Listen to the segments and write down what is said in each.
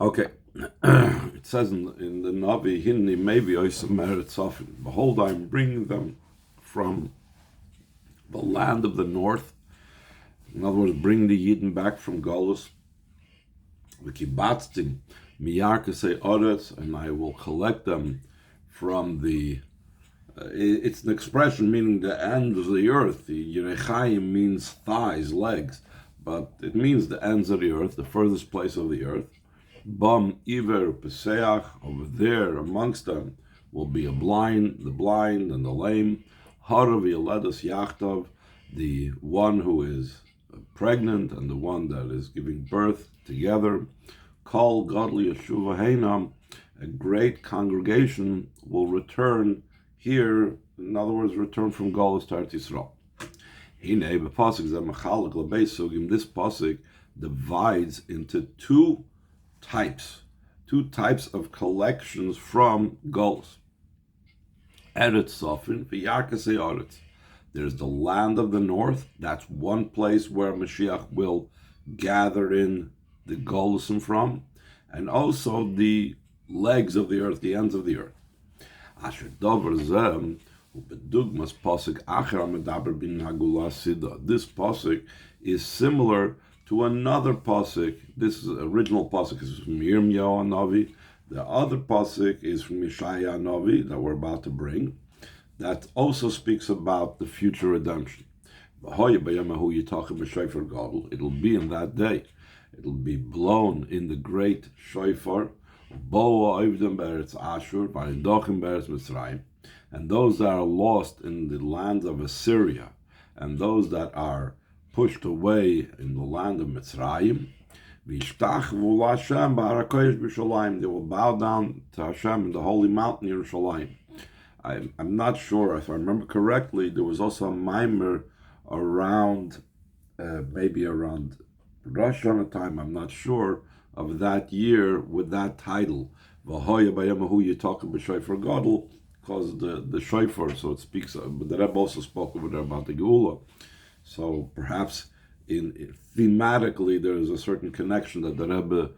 Okay. It says in the Navi, Hinni maybe Meretz Sofin. Behold, I'm bringing them from the land of the north. In other words, bring the Yidden back from Golus. וקבצתים מירכתי ארץ, and I will collect them from the. It's an expression meaning the end of the earth. The Yerechayim means thighs, legs, but it means the ends of the earth, the furthest place of the earth. Bam Iver Peseach, over there amongst them will be the blind and the lame. Harav Yeledas Yachtav, the one who is pregnant and the one that is giving birth together. Kol Godly Yeshuva Heinam, a great congregation will return here, in other words, return from Golus to Eretz Yisrael. This pasuk divides into two types of collections from Golus. Eretz Sofin v'Yarkasei Aretz. There's the land of the north. That's one place where Mashiach will gather in the Golusim from, and also the legs of the earth, the ends of the earth. Asher Dover Zem u'bedugmas pasuk acher medaber bin hagula sida. This pasuk is similar to another pasuk. This original pasuk is from Yirmiyahu Navi. The other pasuk is from Yeshaya Navi that we're about to bring. That also speaks about the future redemption. It'll be in that day. It'll be blown in the great shofar. And those that are lost in the land of Assyria, and those that are pushed away in the land of Mitzrayim, they will bow down to Hashem in the holy mountain Yerushalayim. I'm not sure if I remember correctly. There was also a mimer around, maybe around Rosh Hashanah time. I'm not sure of that year with that title. V'hoya b'yamahu yitakim b'shofar gadol, because the shofar. So it speaks. But the Rebbe also spoke over there about the Geula. So perhaps thematically there is a certain connection that the Rebbe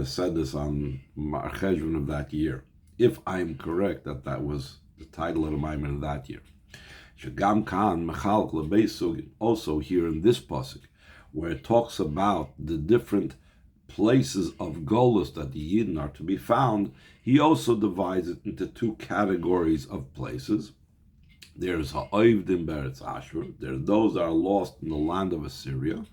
said this on Mar Cheshvan of that year. If I'm correct, that was the title of the Maimon of that year. Also here in this pasuk, where it talks about the different places of Golus that the Yidden are to be found, he also divides it into two categories of places. There's ha'oivdim beretz Ashur. There are those that are lost in the land of Assyria.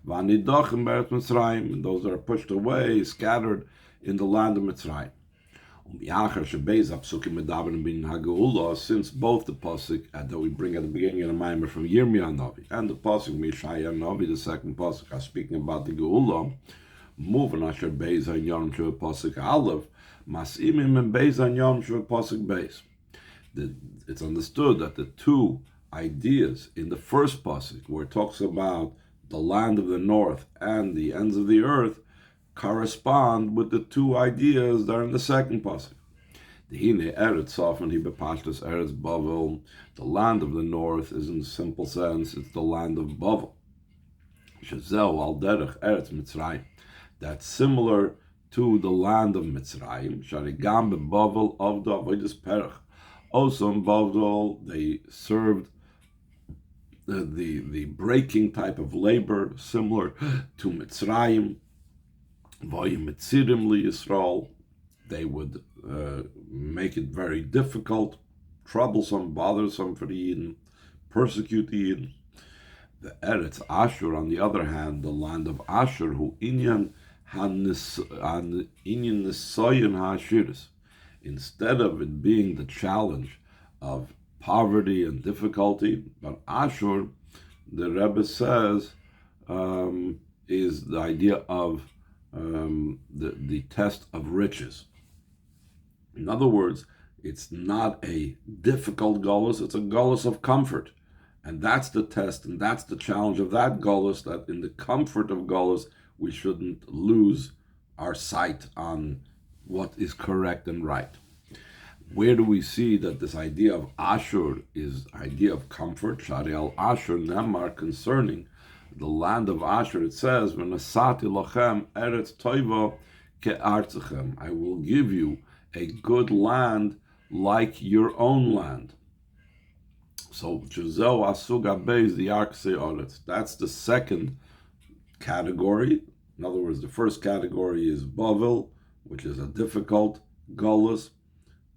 V'anidachim beretz Mitzrayim, and those that are pushed away, scattered in the land of Mitzrayim. Since both the pasuk that we bring at the beginning of the Maimer from Yirmiyahu Navi and the pasuk Mishaya Navi, the second pasuk, are speaking about the Geula, moving Asher Beis Hanyom Shu pasuk Aleph, Masimim and Beis Hanyom Shu pasuk Beis. It's understood that the two ideas in the first pasuk, where it talks about the land of the north and the ends of the earth, correspond with the two ideas that are in the second pasuk. The Hine Eretz Sofin, he bepashtas Eretz Bavel. The land of the north is, in simple sense, it's the land of Bavel. Shezeu al derech Eretz Mitzrayim. That's similar to the land of Mitzrayim. Sharigam beBavel of the Avodas Perach. Also in Bavel, they served the breaking type of labor, similar to Mitzrayim. They would make it very difficult, troublesome, bothersome for the Yidden, persecute the Yidden. The Eretz Ashur, on the other hand, the land of Ashur, who inyan nisoyin ha'ashiris, instead of it being the challenge of poverty and difficulty, but Ashur, the Rebbe says, is the idea of the test of riches. In other words, it's not a difficult Golus, it's a Golus of comfort. And that's the test, and that's the challenge of that Golus, that in the comfort of Golus, we shouldn't lose our sight on what is correct and right. Where do we see that this idea of Ashur is idea of comfort? Shari al Ashur Nemar, concerning the land of Ashur, it says, "V'nasati lachem eretz toiva ke'artzachem. I will give you a good land like your own land. So Chazal Asuga Beis the Arkse Oretz. That's the second category. In other words, the first category is Bavel, which is a difficult Golus,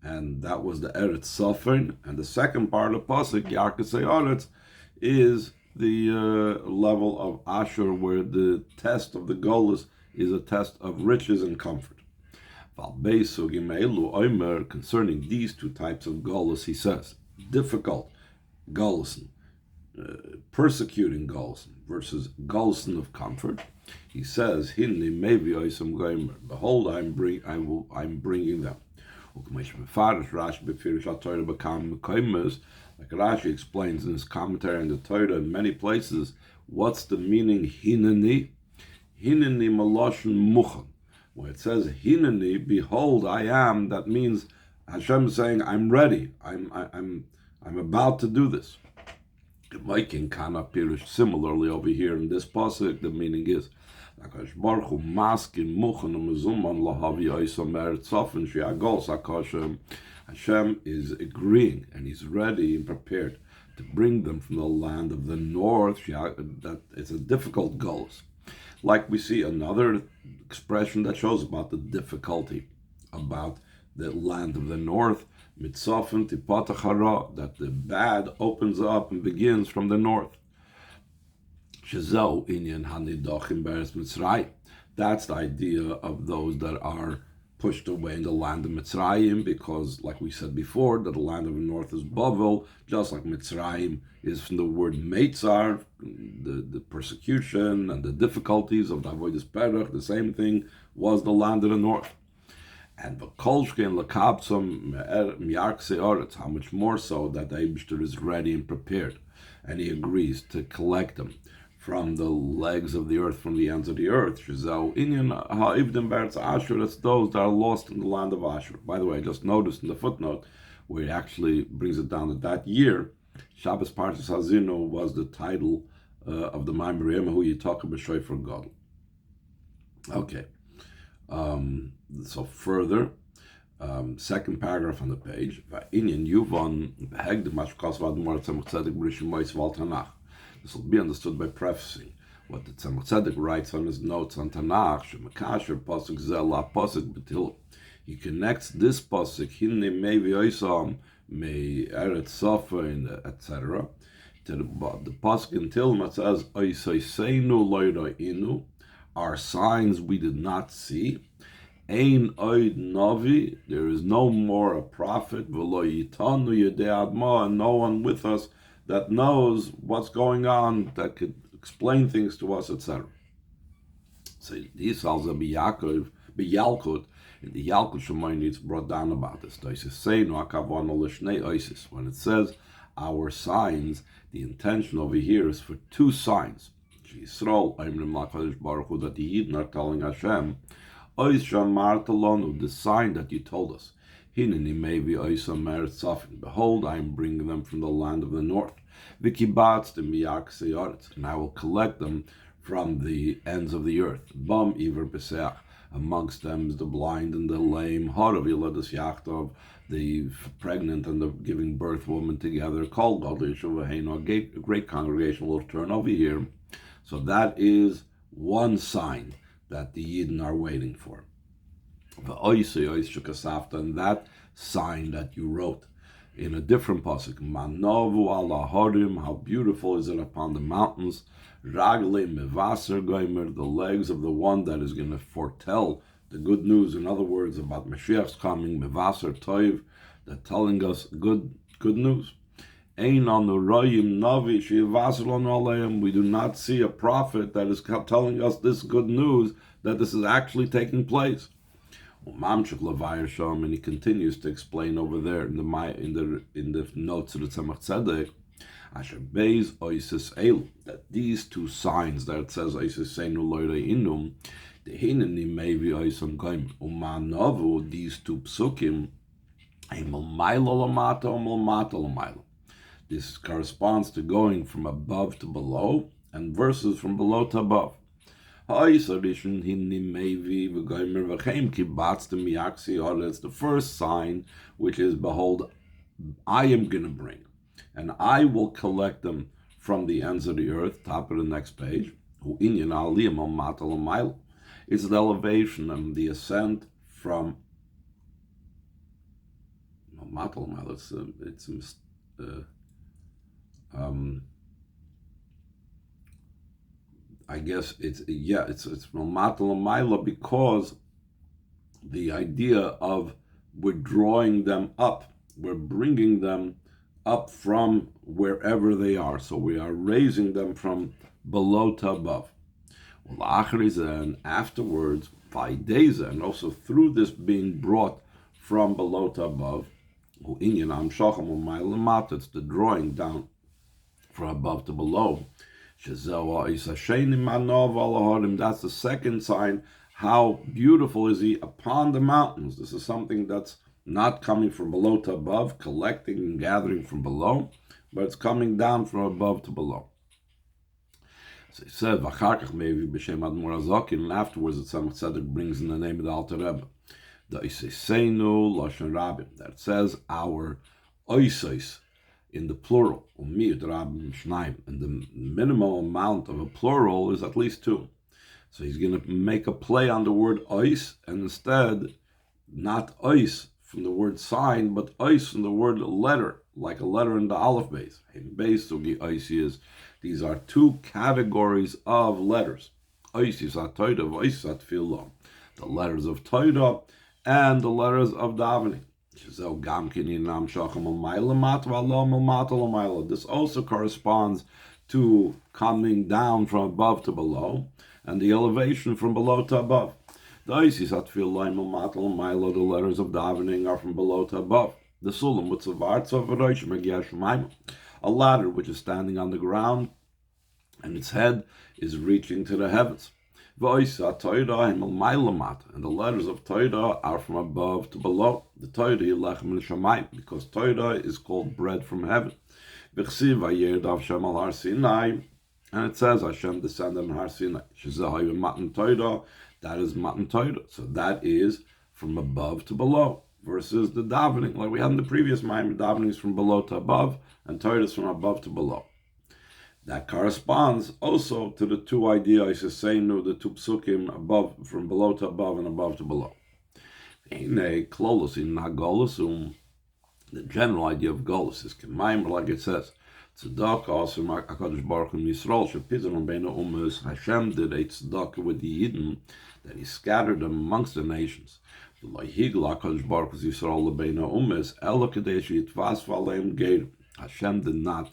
and that was the Eretz Sofin. And the second part of Pasuk, Yarkse Oretz, is the level of Asher, where the test of the Golus is a test of riches and comfort. Concerning these two types of Golus, he says, difficult Golus, persecuting Golus versus Golus of comfort. He says, "Hinni maybe oisam goymer. Behold, I'm bringing them." Like Rashi explains in his commentary on the Torah in many places, what's the meaning hinani? Hinani maloshen muchan. When it says hinani, behold, I am, that means Hashem saying, I'm ready. I'm about to do this. Similarly, over here in this pasuk, the meaning is Hashem is agreeing and he's ready and prepared to bring them from the land of the north. That it's a difficult goal. Like we see another expression that shows about the difficulty about the land of the north, mitzafin tipatachara, that the bad opens up and begins from the north. Shezau inyan hanidochim beretz Mitzrayim. That's the idea of those that are pushed away in the land of Mitzrayim, because, like we said before, that the land of the north is Bavel, just like Mitzrayim is from the word Meitzar, the persecution and the difficulties of the Avodas Perach. The same thing was the land of the north. And v'kolshkein lekabtzam miarkse oretz, how much more so that the Eibishter is ready and prepared, and he agrees to collect them from the legs of the earth, from the ends of the earth. Shezau inyan ha'ivdim beretz Asher, that's those that are lost in the land of Asher. By the way, I just noticed in the footnote where he actually brings it down that year, Shabbos Parshas Hazinu was the title of the Maimer who you talk about Shofar Gadol. Okay. So further, second paragraph on the page. This will be understood by prefacing what the Tzemach Tzedek writes on his notes on Tanakh. He connects this pasuk, Hinni Mevi Oisam Me'eretz Sofin, etc., to the pasuk in Tilma. It says, Oisaiseinu lo'ro'inu, our signs we did not see. Ein oid navi, there is no more a prophet, v'lo yitanu yedei adma, and no one with us that knows what's going on, that could explain things to us, etc. So these also b'Yalkut, in the Yalkut Shemayim, it's brought down about this. When it says our signs, the intention over here is for two signs. Yisrael, that the Yidden are telling Hashem, the sign that you told us. Hineni maybe behold, I am bringing them from the land of the north. And I will collect them from the ends of the earth. Amongst them is the blind and the lame, the pregnant and the giving birth woman together. Called a great congregation will turn over here. So that is one sign that the Yidden are waiting for. And that sign that you wrote in a different pasuk, Manovu ala horim, how beautiful is it upon the mountains, Ragle mevaser goimer, the legs of the one that is going to foretell the good news. In other words, about Mashiach's coming, mevaser toiv, that telling us good news. Ein anu royim navi shevaser lanu aleim, we do not see a prophet that is telling us this good news, that this is actually taking place. And he continues to explain over there in the notes of the Tzemach Tzedek, that these two signs that it says these two psukim, this corresponds to going from above to below and verses from below to above. It's the first sign, which is, behold, I am going to bring, and I will collect them from the ends of the earth. Top of the next page. It's the elevation and the ascent from I guess it's because the idea of we're drawing them up, we're bringing them up from wherever they are. So we are raising them from below to above. And afterwards, and also through this being brought from below to above, it's the drawing down from above to below. That's the second sign. How beautiful is he upon the mountains. This is something that's not coming from below to above, collecting and gathering from below, but it's coming down from above to below. So he said, and afterwards the Tzemach Tzedek brings in the name of the Alter Rebbe, that says our oisos in the plural, and the minimal amount of a plural is at least two. So he's going to make a play on the word ois, and instead, not ois from the word sign, but ois from the word letter, like a letter in the aleph base. These are two categories of letters. The letters of Torah and the letters of davening. This also corresponds to coming down from above to below, and the elevation from below to above. The letters of davening are from below to above. The sulam a ladder which is standing on the ground, and its head is reaching to the heavens. And the letters of Torah are from above to below. The Torah because Torah is called bread from heaven. And it says Hashem descended on Har Sinai. That is Matan Torah. So that is from above to below. Versus the davening, like we had in the previous Maimer, davening is from below to above, and Torah is from above to below. That corresponds also to the two ideas, the two psukim above, from below to above and above to below. The general idea of golus is Kemaim, like it says, Tzedakah also HaKadosh Baruch Hu Yisrael shepizron beina umas. Hashem did a tzedakah with the Yidden, that He scattered them amongst the nations. Hashem did not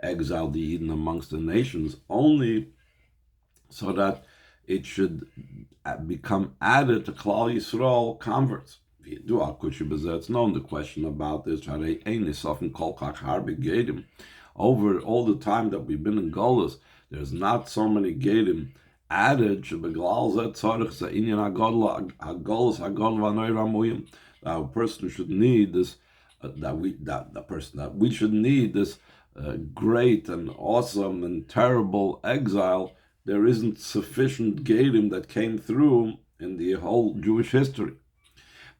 exile the Eden amongst the nations, only so that it should become added to Klal Yisrael converts. It's known the question about this. Over all the time that we've been in Golus, there's not so many Gedim added. A person should need this. We should need this great and awesome and terrible exile. There isn't sufficient Gedim that came through in the whole Jewish history.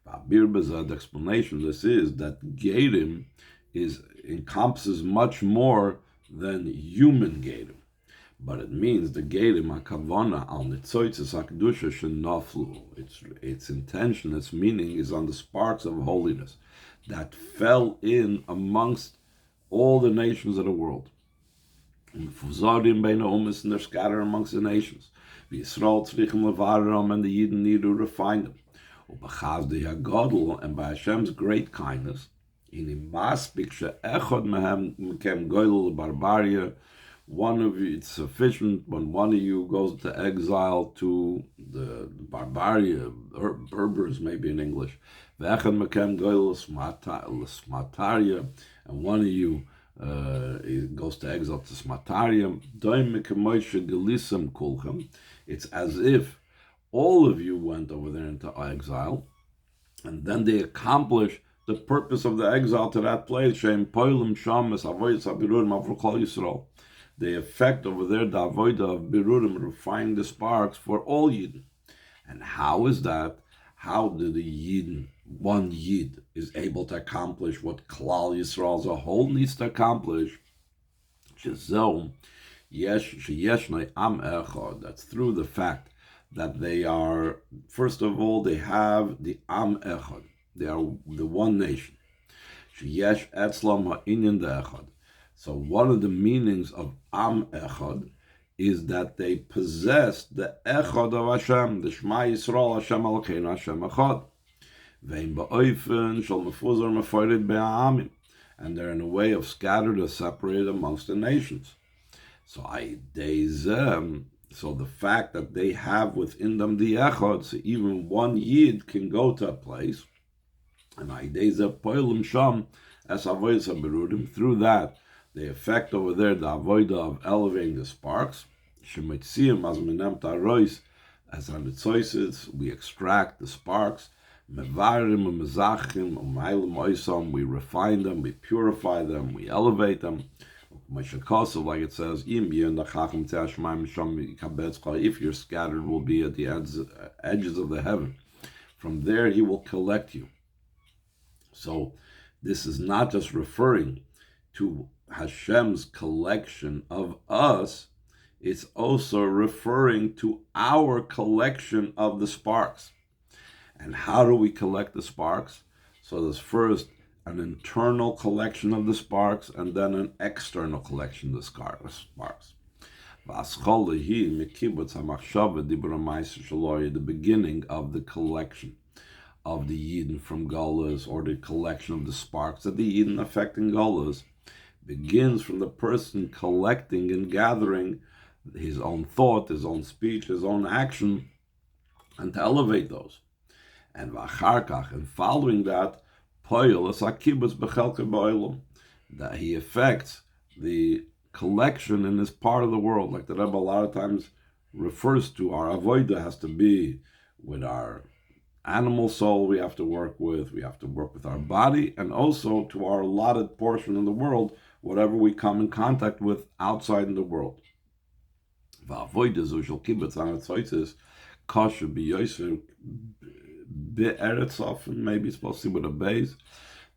The explanation of this is that Gedim encompasses much more than human Gedim. But it means the Gedim HaKavana al Nitzoitzes HaKedusha Shenaflu. Its intention, its meaning is on the sparks of holiness that fell in amongst all the nations of the world. And they're scattered amongst the nations. And the Yidden need to refine them. And by Hashem's great kindness, one of you, it's sufficient when one of you goes to exile to the Barbaria, or Berbers maybe in English, and one of you goes to exile to Smataria. It's as if all of you went over there into exile, and then they accomplish the purpose of the exile to that place. they effect over there the avodah of birurim, refining the sparks for all Yidden. And how is that? How do the Yidden, one Yid, is able to accomplish what Klal Yisrael as a whole needs to accomplish? That's through the fact that they are, first of all, they have the Am Echad. They are the one nation. So one of the meanings of Am Echad is that they possess the Echad of Hashem, the Shema Yisrael, Hashem Elokeinu, Hashem Echad. And they're in a way of scattered or separated amongst the nations. So the fact that they have within them the Echad, so even one Yid can go to a place, and through that, they effect over there the avodah of elevating the sparks. As on the choices, we extract the sparks. We refine them, we purify them, we elevate them. Like it says, if you're scattered, will be at the edges of the heaven. From there, he will collect you. So this is not just referring to Hashem's collection of us, it's also referring to our collection of the sparks. And how do we collect the sparks? So there's first an internal collection of the sparks, and then an external collection of the sparks. The beginning of the collection of the Yidden from Golas, or the collection of the sparks that the Yidden affecting Golas, begins from the person collecting and gathering his own thought, his own speech, his own action, and to elevate those. And v'acharkach, and following that, that he affects the collection in this part of the world, like the Rebbe a lot of times refers to. Our avodah has to be with our animal soul we have to work with our body, and also to our allotted portion in the world, whatever we come in contact with outside in the world. Maybe it's supposed to be with a base.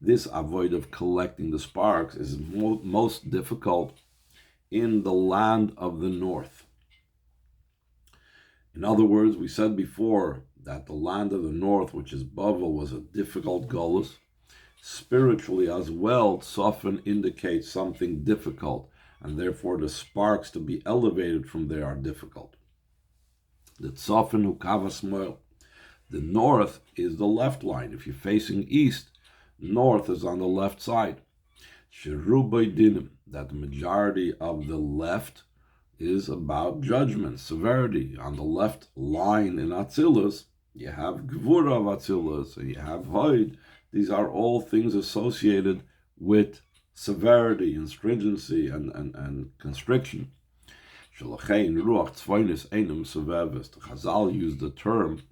This avoid of collecting the sparks is most difficult in the land of the north. In other words, we said before that the land of the north, which is Bavel, was a difficult golus. Spiritually as well, Tzafon indicates something difficult, and therefore the sparks to be elevated from there are difficult. The Tzafon hu kavas moel. The north is the left line. If you're facing east, north is on the left side. Sherubai dinim, that the majority of the left is about judgment, severity. On the left line in Atzilus, you have Gvura of Atzilus, and you have Void. These are all things associated with severity and stringency and constriction. Chazal used the term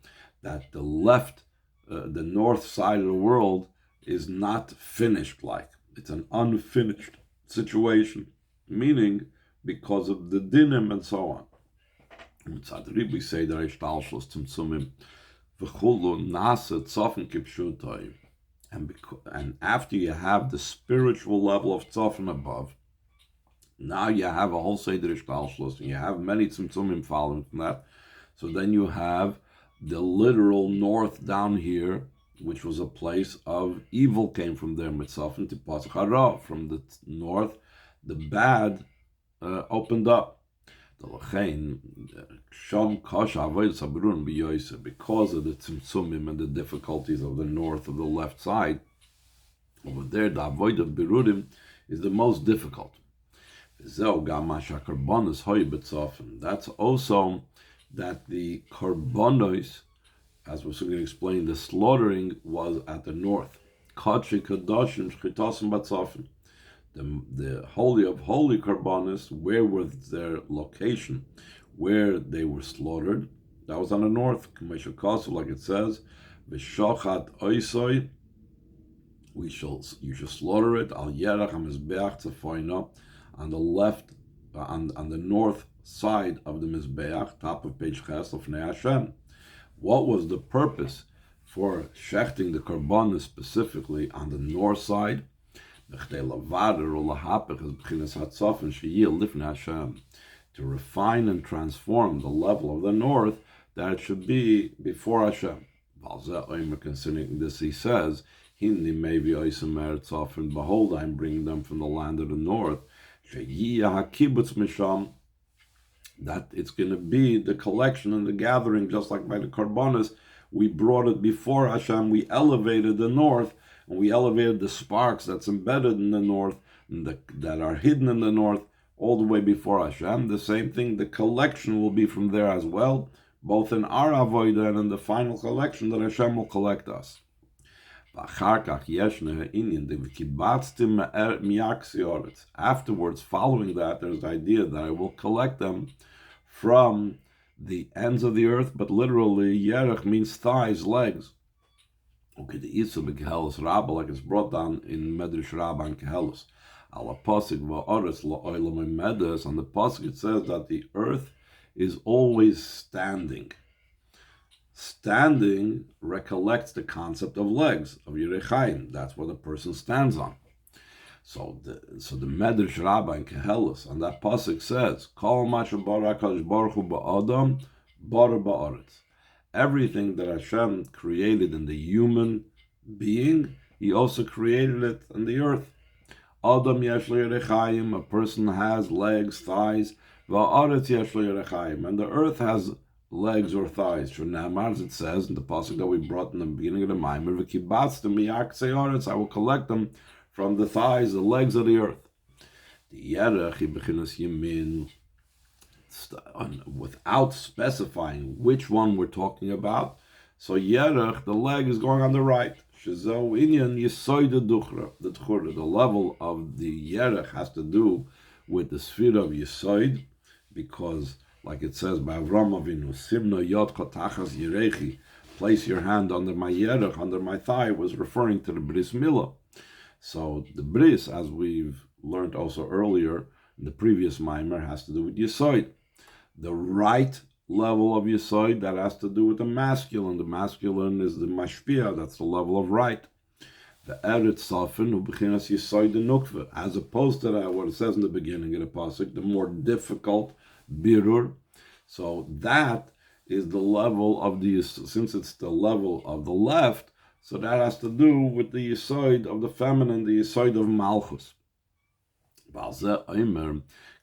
that the left, the north side of the world is not finished like. It's an unfinished situation, meaning because of the dinim and so on. We say that and after you have the spiritual level of tzafon above, now you have a whole seder ishtalshlos, and you have many tzimtzumim following from that. So then you have the literal north down here, which was a place of evil, came from there, mitzafon to pasach hara. From the north, the bad opened up. Because of the tzimtzumim and the difficulties of the north, of the left side, over there, the avoid of birurim is the most difficult. That's also that the korbanos, as we're going to explain, the slaughtering was at the north. The holy of holy korbanos, where was their location, where they were slaughtered? That was on the north. Like it says, "V'shochat oisoi," you shall slaughter it al yerach hamizbeach tzefoino, on the left on the north side of the Mizbeach, top of page Ches, Lefnei Hashem. What was the purpose for shechting the Karbanis specifically on the north side? To refine and transform the level of the north, that it should be before Hashem. Concerning this, he says, Hindi maybe Meretz, and behold, I'm bringing them from the land of the north. That it's going to be the collection and the gathering, just like by the Karbanis. We brought it before Hashem, we elevated the north, and we elevated the sparks that's embedded in the north, and that are hidden in the north, all the way before Hashem. The same thing, the collection will be from there as well, both in our avodah and in the final collection that Hashem will collect us. Afterwards, following that, there's the idea that I will collect them from the ends of the earth, but literally, yerech means thighs, legs. Okay, the Isa b'Kehelos Rabbah, like it's brought down in Medrash Rabbah and Kehelos. Ala pasuk va'aretz la'olam medes. On the pasuk it says that the earth is always standing. Standing recollects the concept of legs, of Yerechaim. That's what a person stands on. So the Medrash Rabbah and Kehelos on that pasuk says, Kol masha bara HaKadosh Baruch Hu ba'adam bara ba'aretz. Everything that Hashem created in the human being, He also created it in the earth. Adam yesh lo Yerechaim, a person has legs, thighs. Va'aretz yesh lo Yerechaim, and the earth has legs or thighs. Shnamar, as it says in the pasuk that we brought in the beginning of the Maimer, וקבצתים מירכתי הארץ, I will collect them from the thighs, the legs of the earth. The yerech hi bechinas yamin, without specifying which one we're talking about. So yerech, the leg, is going on the right. Shezo inyan yisoid the tchura. The level of the yerech has to do with the sphere of yisoid, because, like it says by Avram Avinu, Simno yotcha tachas yirechi, place your hand under my yerech, under my thigh, was referring to the bris milah. So the bris, as we've learned also earlier in the previous mimer, has to do with yisoid. The right level of yisoid, that has to do with the masculine. The masculine is the mashpia, that's the level of right. The eretz sofin who bechinas yisoid the nukva, as opposed to that, what it says in the beginning of the pasuk, the more difficult birur. So that is the level of the, since it's the level of the left, so that has to do with the yisoid of the feminine, the yisoid of malchus.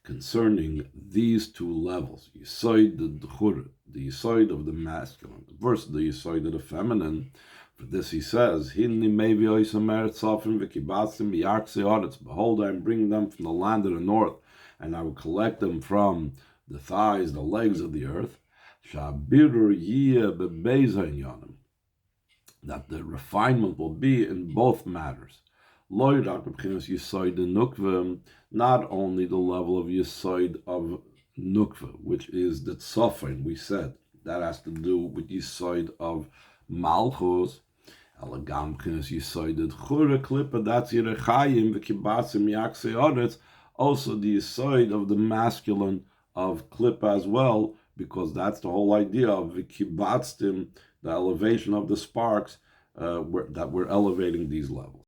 Concerning these two levels, yisoid the d'chur, the yisoid of the masculine, versus the yisoid of the feminine. For this he says, Hinni mevi Meretz, וקבצתים מירכתי הארץ. Behold, I am bringing them from the land of the north, and I will collect them from the thighs, the legs of the earth. Shabirur yiyeh bebeis ha'inyanim, that the refinement will be in both matters. Not only the level of yisoid of nukva, which is the tzofin, we said, that has to do with yisoid of malchus. Also the yisoid of the masculine of klippa as well, because that's the whole idea of וקבצתים, the elevation of the sparks, that we're elevating these levels.